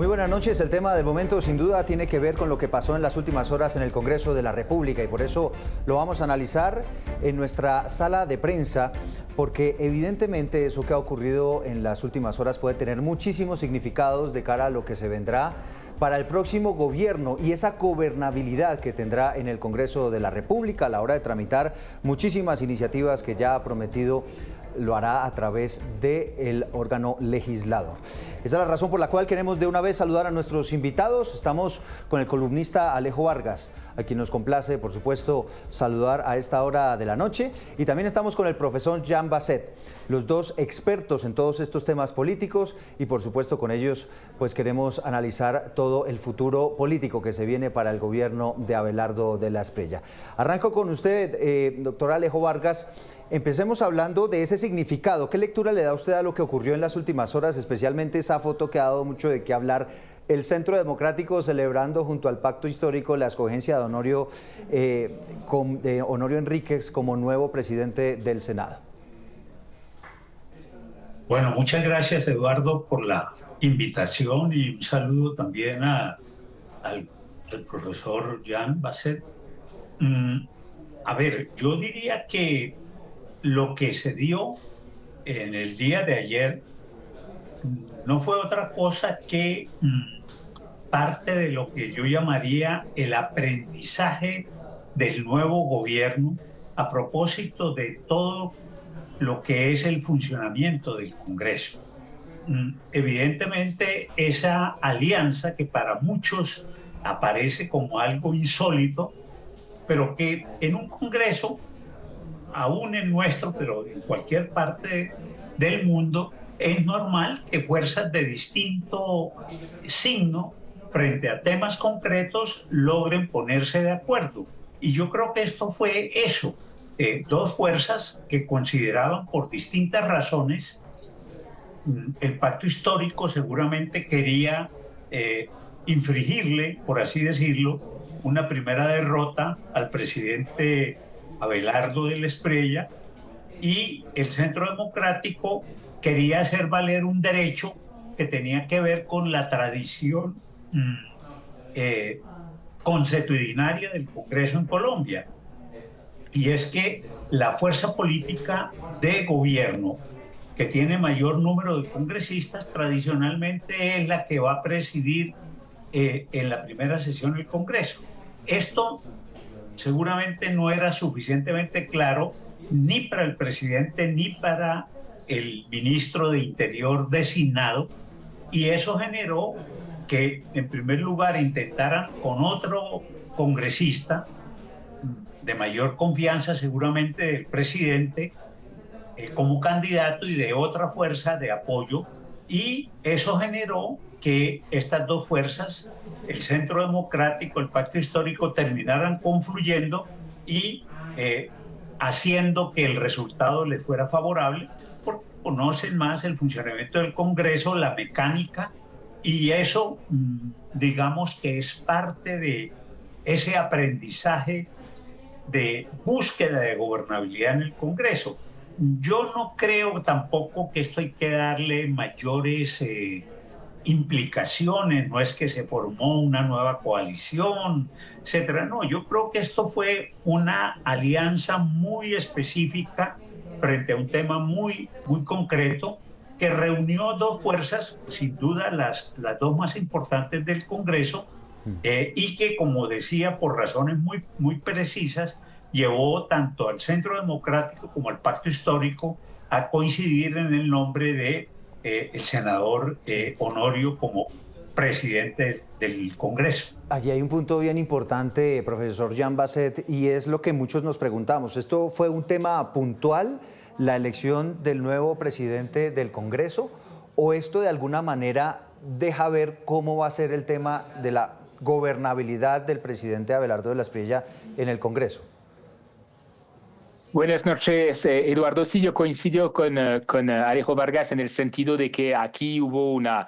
buenas noches. El tema del momento sin duda tiene que ver con lo que pasó en las últimas horas en el Congreso de la República y por eso lo vamos a analizar en nuestra sala de prensa, porque evidentemente eso que ha ocurrido en las últimas horas puede tener muchísimos significados de cara a lo que se vendrá para el próximo gobierno y esa gobernabilidad que tendrá en el Congreso de la República a la hora de tramitar muchísimas iniciativas que ya ha prometido lo hará a través del órgano legislador. Esa es la razón por la cual queremos de una vez saludar a nuestros invitados. Estamos con el columnista Alejo Vargas, a quien nos complace, por supuesto, saludar a esta hora de la noche. Y también estamos con el profesor Jean Basset, los dos expertos en todos estos temas políticos y, por supuesto, con ellos pues queremos analizar todo el futuro político que se viene para el gobierno de Abelardo de la Espriella. Arranco con usted, doctor Alejo Vargas. Empecemos hablando de ese significado. ¿Qué lectura le da usted a lo que ocurrió en las últimas horas, especialmente esa foto que ha dado mucho de qué hablar? El Centro Democrático celebrando junto al Pacto Histórico la escogencia de Honorio Enríquez como nuevo presidente del Senado. Bueno, muchas gracias, Eduardo, por la invitación y un saludo también al profesor Jean Basset. A ver, yo diría que lo que se dio en el día de ayer no fue otra cosa que parte de lo que yo llamaría el aprendizaje del nuevo gobierno a propósito de todo lo que es el funcionamiento del Congreso. Evidentemente, esa alianza que para muchos aparece como algo insólito, pero que en un Congreso, aún en nuestro, pero en cualquier parte del mundo, es normal que fuerzas de distinto signo frente a temas concretos logren ponerse de acuerdo. Y yo creo que esto fue eso, dos fuerzas que consideraban por distintas razones. El pacto histórico seguramente quería infligirle, por así decirlo, una primera derrota al presidente Abelardo de la Espriella, y el Centro Democrático quería hacer valer un derecho que tenía que ver con la tradición consuetudinaria del Congreso en Colombia. Y es que la fuerza política de gobierno que tiene mayor número de congresistas tradicionalmente es la que va a presidir en la primera sesión del Congreso. Esto seguramente no era suficientemente claro ni para el presidente ni para el ministro de Interior designado, y eso generó que en primer lugar intentaran con otro congresista de mayor confianza seguramente del presidente como candidato y de otra fuerza de apoyo, y eso generó que estas dos fuerzas, el Centro Democrático, el Pacto Histórico, terminaran confluyendo y haciendo que el resultado les fuera favorable, porque conocen más el funcionamiento del Congreso, la mecánica, y eso, digamos que es parte de ese aprendizaje de búsqueda de gobernabilidad en el Congreso. Yo no creo tampoco que esto hay que darle mayores implicaciones, no es que se formó una nueva coalición, etcétera. No, yo creo que esto fue una alianza muy específica frente a un tema muy concreto que reunió dos fuerzas, sin duda las dos más importantes del Congreso, y que, como decía, por razones muy precisas, llevó tanto al Centro Democrático como al Pacto Histórico a coincidir en el nombre de el senador Honorio como presidente del Congreso. Aquí hay un punto bien importante, profesor Jean Basset, y es lo que muchos nos preguntamos. ¿Esto fue un tema puntual, la elección del nuevo presidente del Congreso, o esto de alguna manera deja ver cómo va a ser el tema de la gobernabilidad del presidente Abelardo de la Espriella en el Congreso? Buenas noches, Eduardo. Sí, yo coincido con Alejo Vargas en el sentido de que aquí hubo una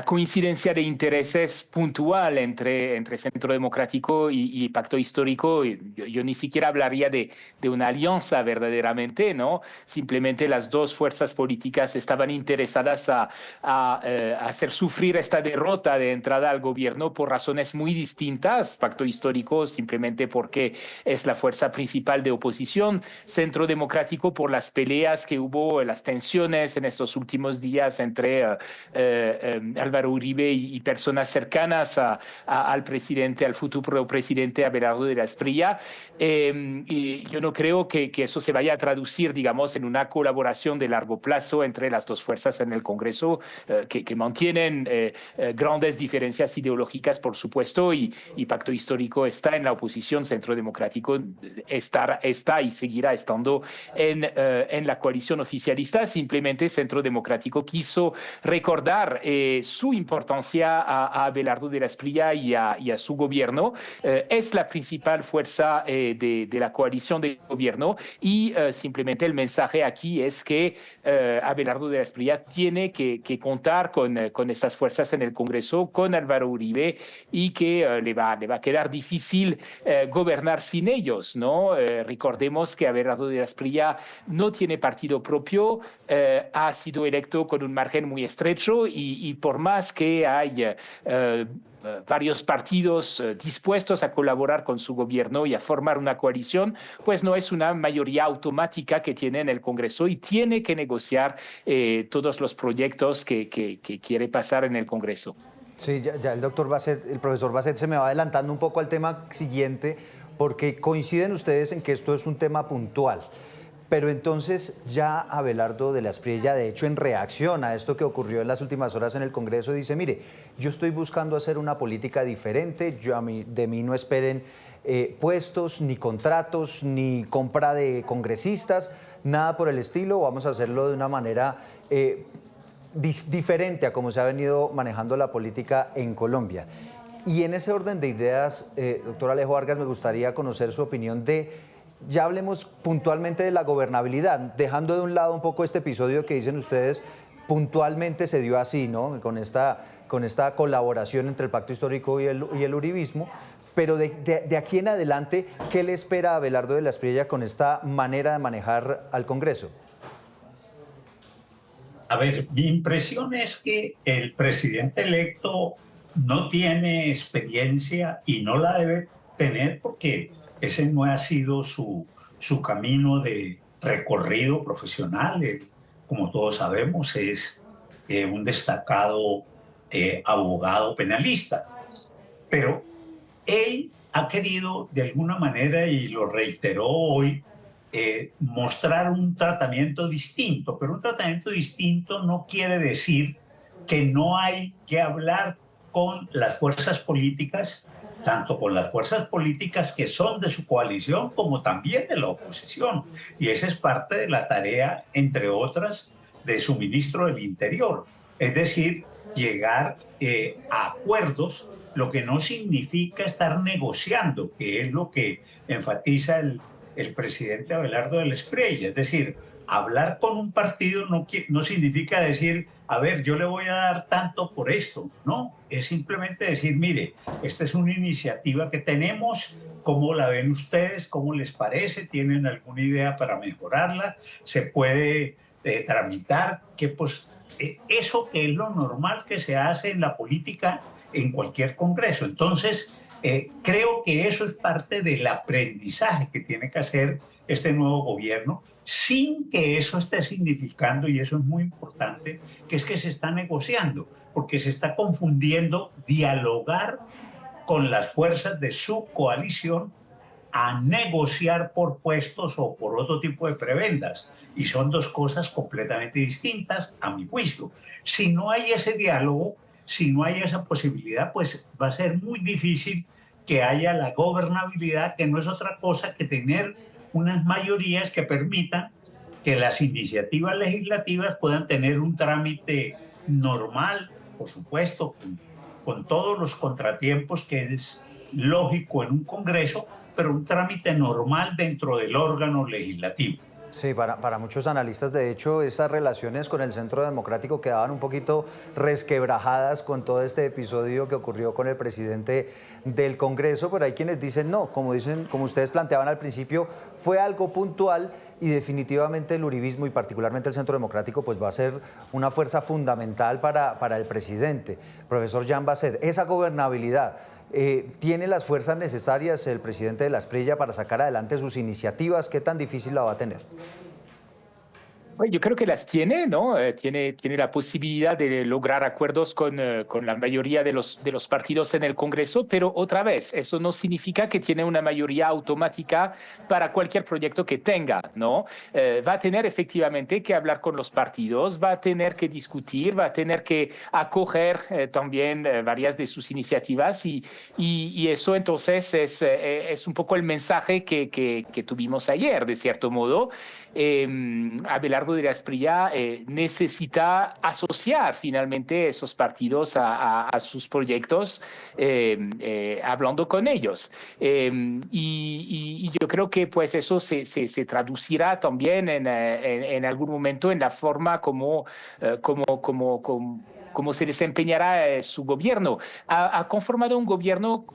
coincidencia de intereses puntual entre Centro Democrático y Pacto Histórico. Y yo ni siquiera hablaría de una alianza verdaderamente, ¿no? Simplemente las dos fuerzas políticas estaban interesadas a hacer sufrir esta derrota de entrada al gobierno por razones muy distintas. Pacto Histórico simplemente porque es la fuerza principal de oposición, Centro Democrático por las peleas que hubo, las tensiones en estos últimos días entre Álvaro Uribe y personas cercanas al presidente, al futuro presidente Abelardo de la Espriella. Y yo no creo que eso se vaya a traducir, digamos, en una colaboración de largo plazo entre las dos fuerzas en el Congreso, que mantienen grandes diferencias ideológicas, por supuesto, y Pacto Histórico está en la oposición, Centro Democrático está y seguirá estando en la coalición oficialista. Simplemente Centro Democrático quiso recordar su importancia a Abelardo de la Espriella y a su gobierno. Es la principal fuerza de la coalición de gobierno y simplemente el mensaje aquí es que Abelardo de la Espriella tiene que contar con estas fuerzas en el Congreso, con Álvaro Uribe, y que le va a quedar difícil gobernar sin ellos, ¿no? Recordemos que Abelardo de la Espriella no tiene partido propio, ha sido electo con un margen muy estrecho y por más que haya varios partidos dispuestos a colaborar con su gobierno y a formar una coalición, pues no es una mayoría automática que tiene en el Congreso y tiene que negociar todos los proyectos que quiere pasar en el Congreso. Sí, ya el profesor Basset se me va adelantando un poco al tema siguiente, porque coinciden ustedes en que esto es un tema puntual. Pero entonces ya Abelardo de la Espriella, de hecho, en reacción a esto que ocurrió en las últimas horas en el Congreso, dice, mire, yo estoy buscando hacer una política diferente, de mí no esperen puestos, ni contratos, ni compra de congresistas, nada por el estilo, vamos a hacerlo de una manera diferente a como se ha venido manejando la política en Colombia. Y en ese orden de ideas, doctor Alejo Vargas, me gustaría conocer su opinión ya hablemos puntualmente de la gobernabilidad, dejando de un lado un poco este episodio que dicen ustedes, puntualmente se dio así, ¿no? Con esta colaboración entre el Pacto Histórico y el uribismo, pero de aquí en adelante, ¿qué le espera a Abelardo de la Espriella con esta manera de manejar al Congreso? A ver, mi impresión es que el presidente electo no tiene experiencia y no la debe tener porque ese no ha sido su camino de recorrido profesional. Él, como todos sabemos, es un destacado abogado penalista. Pero él ha querido, de alguna manera, y lo reiteró hoy, mostrar un tratamiento distinto. Pero un tratamiento distinto no quiere decir que no hay que hablar con las fuerzas políticas, tanto con las fuerzas políticas que son de su coalición como también de la oposición. Y esa es parte de la tarea, entre otras, de su ministro del Interior. Es decir, llegar a acuerdos, lo que no significa estar negociando, que es lo que enfatiza el presidente Abelardo de la Espriella. Es decir, hablar con un partido no significa decir, a ver, yo le voy a dar tanto por esto. No, es simplemente decir, mire, esta es una iniciativa que tenemos, ¿cómo la ven ustedes? ¿Cómo les parece? ¿Tienen alguna idea para mejorarla? ¿Se puede tramitar? Que pues eso que es lo normal que se hace en la política en cualquier congreso. Entonces, creo que eso es parte del aprendizaje que tiene que hacer este nuevo gobierno, sin que eso esté significando, y eso es muy importante, que es que se está negociando, porque se está confundiendo dialogar con las fuerzas de su coalición a negociar por puestos o por otro tipo de prebendas. Y son dos cosas completamente distintas, a mi juicio. Si no hay ese diálogo, si no hay esa posibilidad, pues va a ser muy difícil que haya la gobernabilidad, que no es otra cosa que tener unas mayorías que permitan que las iniciativas legislativas puedan tener un trámite normal, por supuesto, con todos los contratiempos que es lógico en un Congreso, pero un trámite normal dentro del órgano legislativo. Sí, para muchos analistas, de hecho, esas relaciones con el Centro Democrático quedaban un poquito resquebrajadas con todo este episodio que ocurrió con el presidente del Congreso, pero hay quienes dicen no, como ustedes planteaban al principio, fue algo puntual y definitivamente el uribismo y particularmente el Centro Democrático pues va a ser una fuerza fundamental para el presidente. Profesor Jan Bassett, esa gobernabilidad, ¿tiene las fuerzas necesarias el presidente de la Asprilla para sacar adelante sus iniciativas? ¿Qué tan difícil la va a tener? Bueno, yo creo que las tiene, ¿no? Tiene la posibilidad de lograr acuerdos con la mayoría de los partidos en el Congreso, pero otra vez, eso no significa que tiene una mayoría automática para cualquier proyecto que tenga, ¿no? Va a tener efectivamente que hablar con los partidos, va a tener que discutir, va a tener que acoger también varias de sus iniciativas y eso entonces es un poco el mensaje que tuvimos ayer, de cierto modo. Abelardo de la Asprilla necesita asociar finalmente esos partidos a sus proyectos, hablando con ellos. Y yo creo que pues eso se traducirá también en algún momento en la forma como se desempeñará su gobierno. Ha conformado un gobierno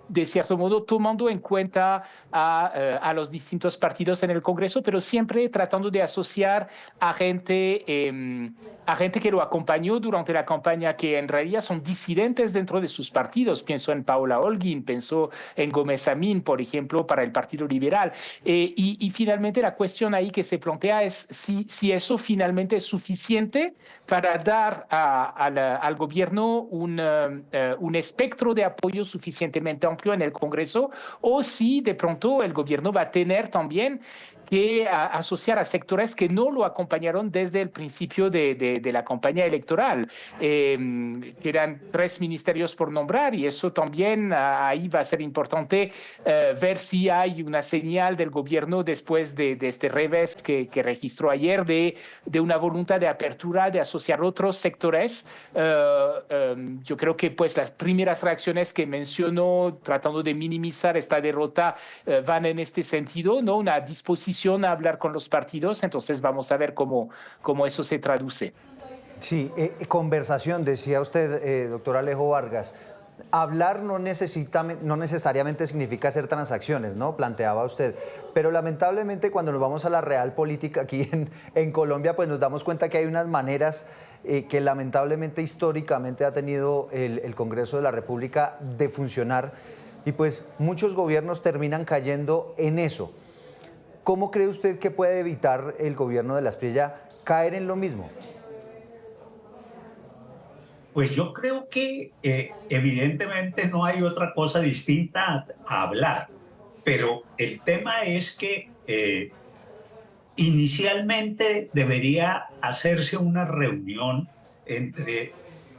de cierto modo tomando en cuenta a los distintos partidos en el Congreso, pero siempre tratando de asociar a gente que lo acompañó durante la campaña, que en realidad son disidentes dentro de sus partidos. Pienso en Paula Holguín, pienso en Gómez Amín, por ejemplo, para el Partido Liberal. Y finalmente la cuestión ahí que se plantea es si eso finalmente es suficiente para dar al gobierno un espectro de apoyo suficientemente amplio en el Congreso, o si de pronto el gobierno va a tener también que asociar a sectores que no lo acompañaron desde el principio de la campaña electoral, que eran 3 ministerios por nombrar, y eso también ahí va a ser importante ver si hay una señal del gobierno después de este revés que registró ayer de una voluntad de apertura, de asociar otros sectores. Yo creo que pues las primeras reacciones que mencionó tratando de minimizar esta derrota van en este sentido, ¿no? Una disposición a hablar con los partidos, entonces vamos a ver cómo eso se traduce. Sí, conversación, decía usted, doctor Alejo Vargas. Hablar no necesariamente significa hacer transacciones, ¿no? Planteaba usted. Pero lamentablemente cuando nos vamos a la real política aquí en Colombia, pues nos damos cuenta que hay unas maneras que lamentablemente históricamente ha tenido el Congreso de la República de funcionar, y pues muchos gobiernos terminan cayendo en eso. ¿Cómo cree usted que puede evitar el gobierno de la Asprilla caer en lo mismo? Pues yo creo que evidentemente no hay otra cosa distinta a hablar, pero el tema es que inicialmente debería hacerse una reunión entre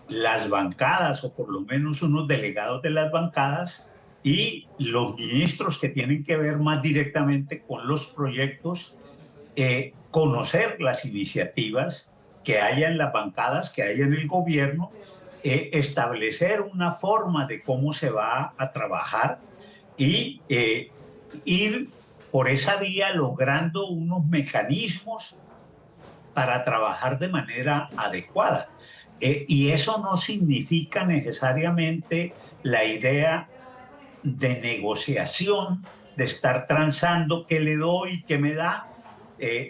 las bancadas, o por lo menos unos delegados de las bancadas, y los ministros que tienen que ver más directamente con los proyectos, conocer las iniciativas que haya en las bancadas, que haya en el gobierno, establecer una forma de cómo se va a trabajar y ir por esa vía logrando unos mecanismos para trabajar de manera adecuada. Y eso no significa necesariamente la idea de negociación, de estar transando qué le doy, qué me da,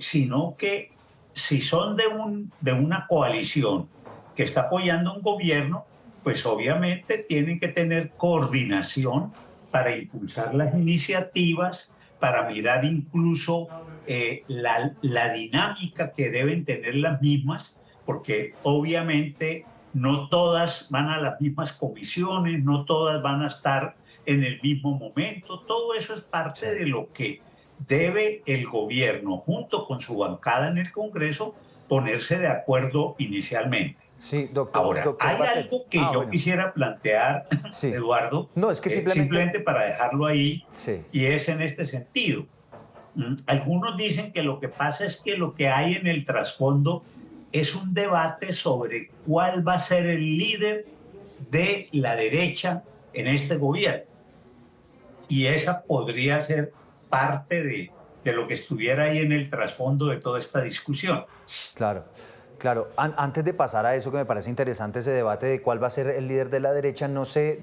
sino que si son de una coalición que está apoyando un gobierno, pues obviamente tienen que tener coordinación para impulsar las iniciativas, para mirar incluso la dinámica que deben tener las mismas, porque obviamente no todas van a las mismas comisiones, no todas van a estar en el mismo momento. Todo eso es parte de lo que debe el gobierno, junto con su bancada en el Congreso, ponerse de acuerdo inicialmente. Sí, doctor. Ahora, doctor hay Bassett. algo que yo quisiera plantear, sí, Eduardo, no, es que simplemente para dejarlo ahí, sí, y es en este sentido. Algunos dicen que lo que pasa es que lo que hay en el trasfondo es un debate sobre cuál va a ser el líder de la derecha en este gobierno. y esa podría ser parte de lo que estuviera ahí en el trasfondo de toda esta discusión. Claro. Claro, antes de pasar a eso que me parece interesante, ese debate de cuál va a ser el líder de la derecha, no sé,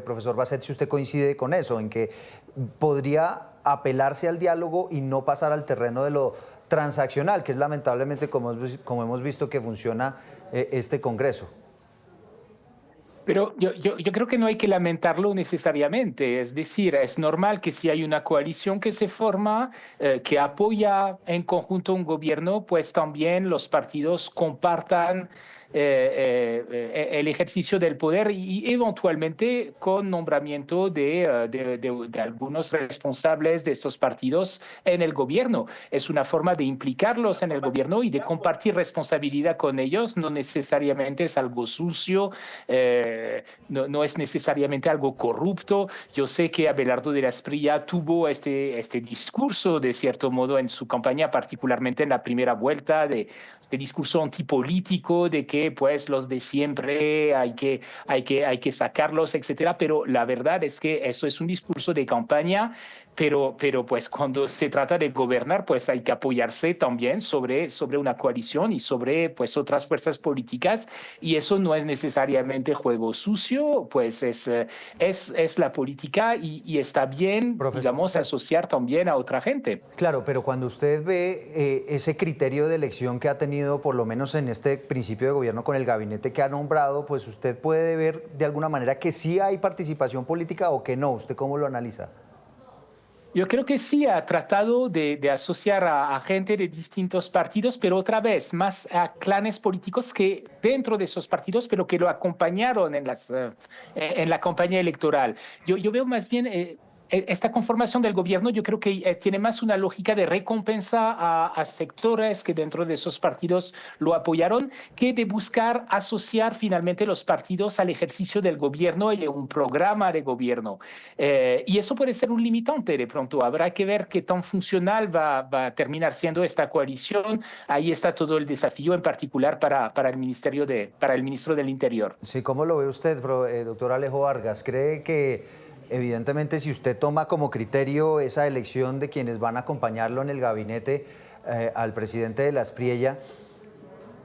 profesor Bassett, si usted coincide con eso, en que podría apelarse al diálogo y no pasar al terreno de lo transaccional, que es lamentablemente como hemos visto que funciona este Congreso. Pero yo creo que no hay que lamentarlo necesariamente. Es decir, es normal que si hay una coalición que se forma, que apoya en conjunto un gobierno, pues también los partidos compartan el ejercicio del poder y eventualmente con nombramiento de algunos responsables de estos partidos en el gobierno. Es una forma de implicarlos en el gobierno y de compartir responsabilidad con ellos. No necesariamente es algo sucio. No es necesariamente algo corrupto. Yo sé que Abelardo de la Espriella tuvo este discurso, de cierto modo, en su campaña, particularmente en la primera vuelta, de este discurso antipolítico de que pues los de siempre hay que sacarlos, etcétera. Pero la verdad es que eso es un discurso de campaña. Pero pues cuando se trata de gobernar, pues hay que apoyarse también sobre una coalición y sobre pues otras fuerzas políticas, y eso no es necesariamente juego sucio, pues es la política y está bien, Profesor, digamos, asociar también a otra gente. Claro, pero cuando usted ve ese criterio de elección que ha tenido, por lo menos en este principio de gobierno con el gabinete que ha nombrado, pues usted puede ver de alguna manera que sí hay participación política o que no. ¿Usted cómo lo analiza? Yo creo que sí ha tratado de asociar a gente de distintos partidos, pero otra vez más a clanes políticos que dentro de esos partidos, pero que lo acompañaron en la campaña electoral. Yo veo más bien esta conformación del gobierno, yo creo que tiene más una lógica de recompensa a sectores que dentro de esos partidos lo apoyaron, que de buscar asociar finalmente los partidos al ejercicio del gobierno y de un programa de gobierno. Y eso puede ser un limitante de pronto. Habrá que ver qué tan funcional va a terminar siendo esta coalición. Ahí está todo el desafío, en particular para el ministro del Interior. Sí, ¿cómo lo ve usted, doctor Alejo Vargas? ¿Cree que evidentemente si usted toma como criterio esa elección de quienes van a acompañarlo en el gabinete al presidente de la Espriella,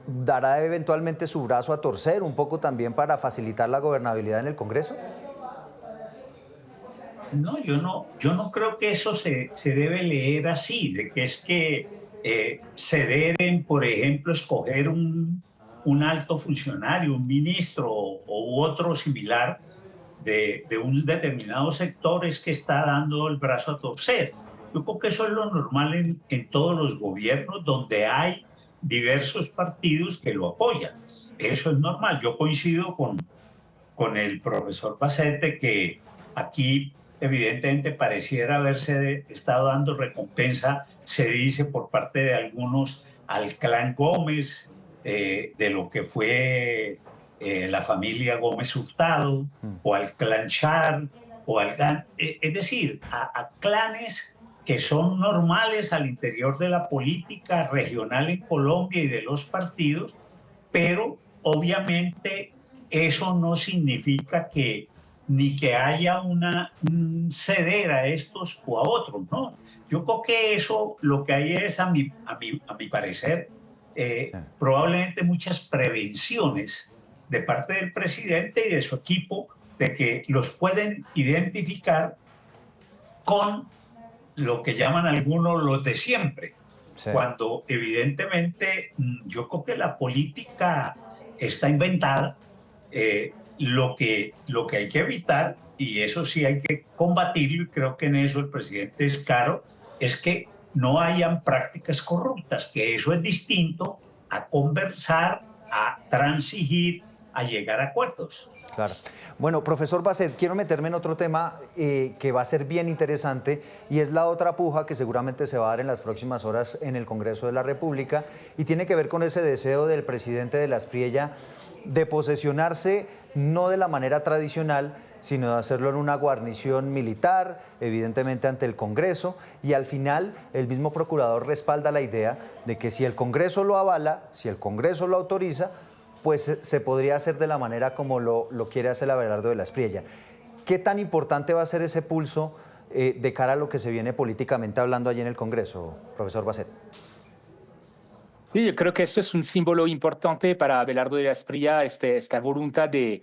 dará eventualmente su brazo a torcer un poco también para facilitar la gobernabilidad en el Congreso? No, yo no creo que eso se debe leer así, de que es que se deben, por ejemplo, escoger un alto funcionario, un ministro u otro similar de un determinado sector es que está dando el brazo a torcer. Yo creo que eso es lo normal en todos los gobiernos donde hay diversos partidos que lo apoyan. Eso es normal. Yo coincido con el profesor Bassett que aquí evidentemente pareciera haberse estado dando recompensa, se dice por parte de algunos, al clan Gómez, de lo que fue la familia Gómez Hurtado, o al clan Char, o al clan, es decir, a clanes que son normales al interior de la política regional en Colombia y de los partidos, pero obviamente eso no significa que ni que haya un ceder a estos o a otros, ¿no? Yo creo que eso lo que hay es, a mi parecer, probablemente muchas prevenciones de parte del presidente y de su equipo de que los pueden identificar con lo que llaman algunos los de siempre, sí. Cuando evidentemente yo creo que la política está inventada, lo que hay que evitar, y eso sí hay que combatirlo, y creo que en eso el presidente es claro, es que no hayan prácticas corruptas, que eso es distinto a conversar, a transigir, a llegar a acuerdos. Claro. Bueno, profesor Bassett, quiero meterme en otro tema que va a ser bien interesante y es la otra puja que seguramente se va a dar en las próximas horas en el Congreso de la República y tiene que ver con ese deseo del presidente de la Espriella de posesionarse no de la manera tradicional, sino de hacerlo en una guarnición militar, evidentemente ante el Congreso, y al final el mismo procurador respalda la idea de que si el Congreso lo avala, si el Congreso lo autoriza, pues se podría hacer de la manera como lo quiere hacer Abelardo de la Espriella. ¿Qué tan importante va a ser ese pulso de cara a lo que se viene políticamente hablando allí en el Congreso, profesor Bassett? Sí, yo creo que eso es un símbolo importante para Abelardo de la Espriella, esta voluntad de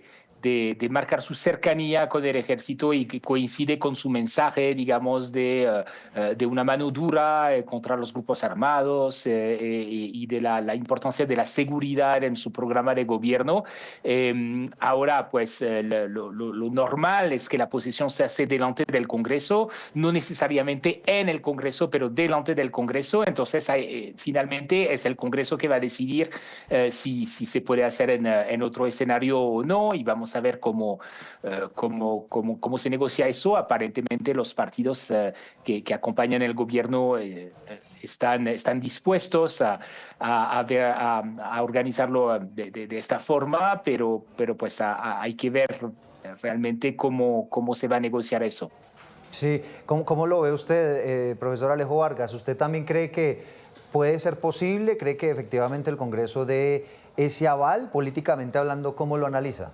marcar su cercanía con el ejército y que coincide con su mensaje, digamos, de una mano dura contra los grupos armados y de la importancia de la seguridad en su programa de gobierno. Ahora, pues, lo normal es que la posición se hace delante del Congreso, no necesariamente en el Congreso, pero delante del Congreso. Entonces, finalmente es el Congreso que va a decidir si se puede hacer en otro escenario o no, y vamos a ver cómo se negocia eso. Aparentemente los partidos que acompañan el gobierno están dispuestos a organizarlo de esta forma, pero pues hay que ver realmente cómo se va a negociar eso. Sí, ¿cómo lo ve usted, profesor Alejo Vargas? ¿Usted también cree que puede ser posible? ¿Cree que efectivamente el Congreso dé ese aval, políticamente hablando? ¿Cómo lo analiza?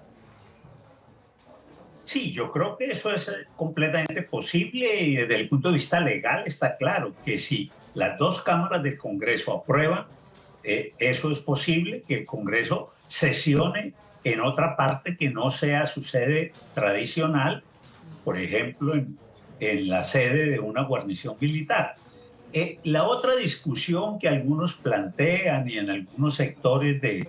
Sí, yo creo que eso es completamente posible y desde el punto de vista legal está claro que si las dos cámaras del Congreso aprueban, eso es posible, que el Congreso sesione en otra parte que no sea su sede tradicional, por ejemplo, en la sede de una guarnición militar. La otra discusión que algunos plantean y en algunos sectores de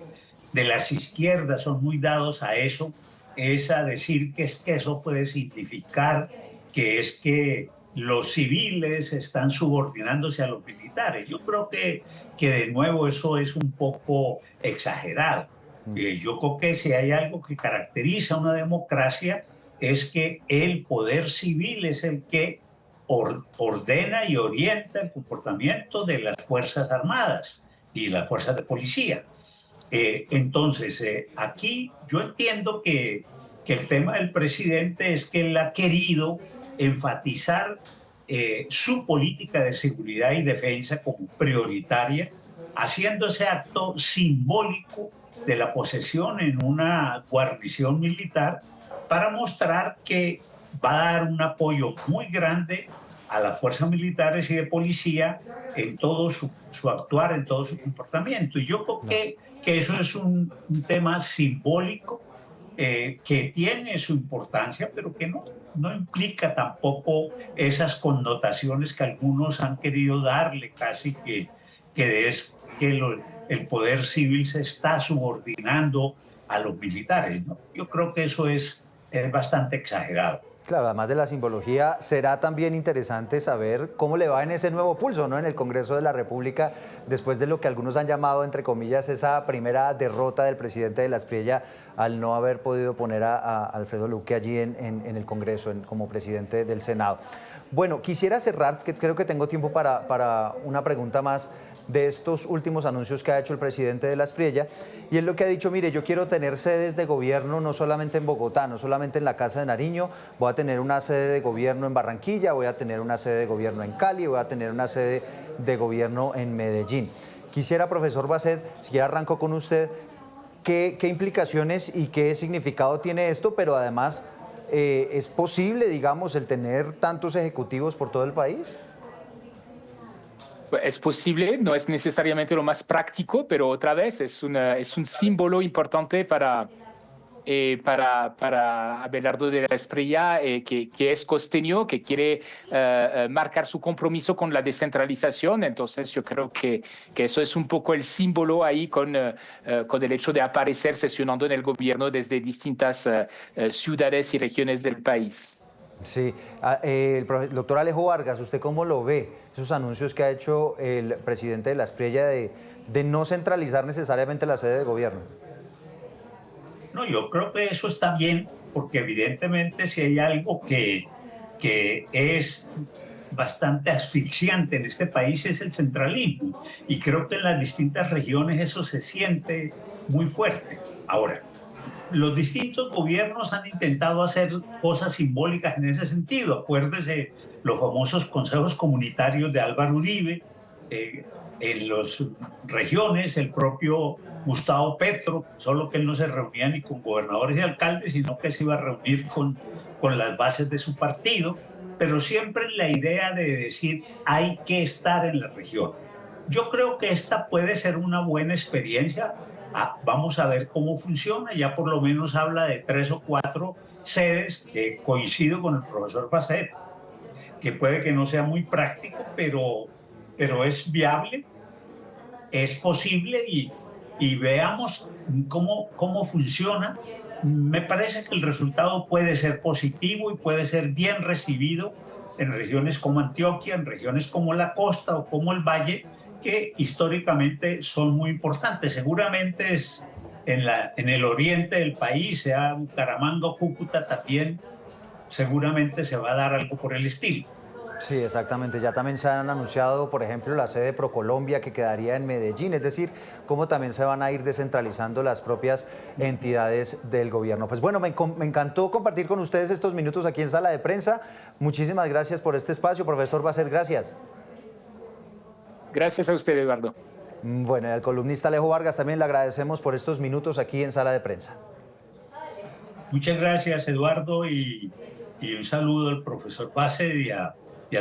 las izquierdas son muy dados a eso, es a decir que es que eso puede significar que es que los civiles están subordinándose a los militares. Yo creo que de nuevo eso es un poco exagerado. Yo creo que si hay algo que caracteriza una democracia es que el poder civil es el que ordena y orienta el comportamiento de las Fuerzas Armadas y las Fuerzas de Policía. Entonces, aquí yo entiendo que el tema del presidente es que él ha querido enfatizar su política de seguridad y defensa como prioritaria, haciendo ese acto simbólico de la posesión en una guarnición militar para mostrar que va a dar un apoyo muy grande a las fuerzas militares y de policía en todo su actuar, en todo su comportamiento. Y yo creo que eso es un tema simbólico que tiene su importancia, pero que no implica tampoco esas connotaciones que algunos han querido darle, casi que es que el poder civil se está subordinando a los militares, ¿no? Yo creo que eso es bastante exagerado. Claro, además de la simbología, será también interesante saber cómo le va en ese nuevo pulso, ¿no? En el Congreso de la República, después de lo que algunos han llamado, entre comillas, esa primera derrota del presidente de la Espriella al no haber podido poner a Alfredo Luque allí en el Congreso como presidente del Senado. Bueno, quisiera cerrar, que creo que tengo tiempo para una pregunta más de estos últimos anuncios que ha hecho el presidente de la Espriella, y es lo que ha dicho: mire, yo quiero tener sedes de gobierno no solamente en Bogotá, no solamente en la Casa de Nariño, voy a tener una sede de gobierno en Barranquilla, voy a tener una sede de gobierno en Cali, voy a tener una sede de gobierno en Medellín. Quisiera, profesor Bassett, si quiere arranco con usted, ¿qué implicaciones y qué significado tiene esto? Pero además, ¿es posible, digamos, el tener tantos ejecutivos por todo el país? Es posible, no es necesariamente lo más práctico, pero otra vez es un símbolo importante para Abelardo de la Espriella, que es costeño, que quiere marcar su compromiso con la descentralización. Entonces yo creo que eso es un poco el símbolo ahí con el hecho de aparecer sesionando en el gobierno desde distintas ciudades y regiones del país. Sí, el doctor Alejo Vargas, ¿usted cómo lo ve? Esos anuncios que ha hecho el presidente de la Espriella de no centralizar necesariamente la sede de gobierno. No, yo creo que eso está bien, porque evidentemente si hay algo que es bastante asfixiante en este país es el centralismo, y creo que en las distintas regiones eso se siente muy fuerte. Ahora, los distintos gobiernos han intentado hacer cosas simbólicas en ese sentido. Acuérdese los famosos consejos comunitarios de Álvaro Uribe, en las regiones, el propio Gustavo Petro, solo que él no se reunía ni con gobernadores y alcaldes, sino que se iba a reunir con las bases de su partido. pero siempre la idea de decir hay que estar en la región. Yo creo que esta puede ser una buena experiencia. Vamos a ver cómo funciona. Ya por lo menos habla de 3 o 4 sedes. Coincido con el profesor Bassett, que puede que no sea muy práctico, pero es viable, es posible y veamos cómo funciona. Me parece que el resultado puede ser positivo y puede ser bien recibido en regiones como Antioquia, en regiones como la costa o como el valle, que históricamente son muy importantes. Seguramente en el oriente del país, sea Bucaramanga o Cúcuta, también seguramente se va a dar algo por el estilo. Sí, exactamente. Ya también se han anunciado, por ejemplo, la sede de ProColombia que quedaría en Medellín, es decir, cómo también se van a ir descentralizando las propias entidades del gobierno. Pues bueno, me encantó compartir con ustedes estos minutos aquí en Sala de Prensa. Muchísimas gracias por este espacio, profesor Bassett, gracias. Gracias a usted, Eduardo. Bueno, y al columnista Alejo Vargas también le agradecemos por estos minutos aquí en Sala de Prensa. Muchas gracias, Eduardo, y un saludo al profesor Bassett y a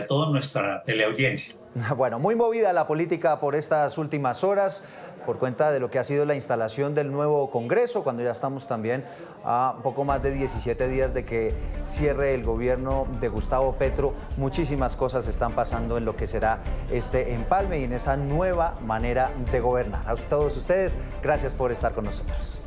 toda nuestra teleaudiencia. Bueno, muy movida la política por estas últimas horas, por cuenta de lo que ha sido la instalación del nuevo Congreso, cuando ya estamos también a poco más de 17 días de que cierre el gobierno de Gustavo Petro. Muchísimas cosas están pasando en lo que será este empalme y en esa nueva manera de gobernar. A todos ustedes, gracias por estar con nosotros.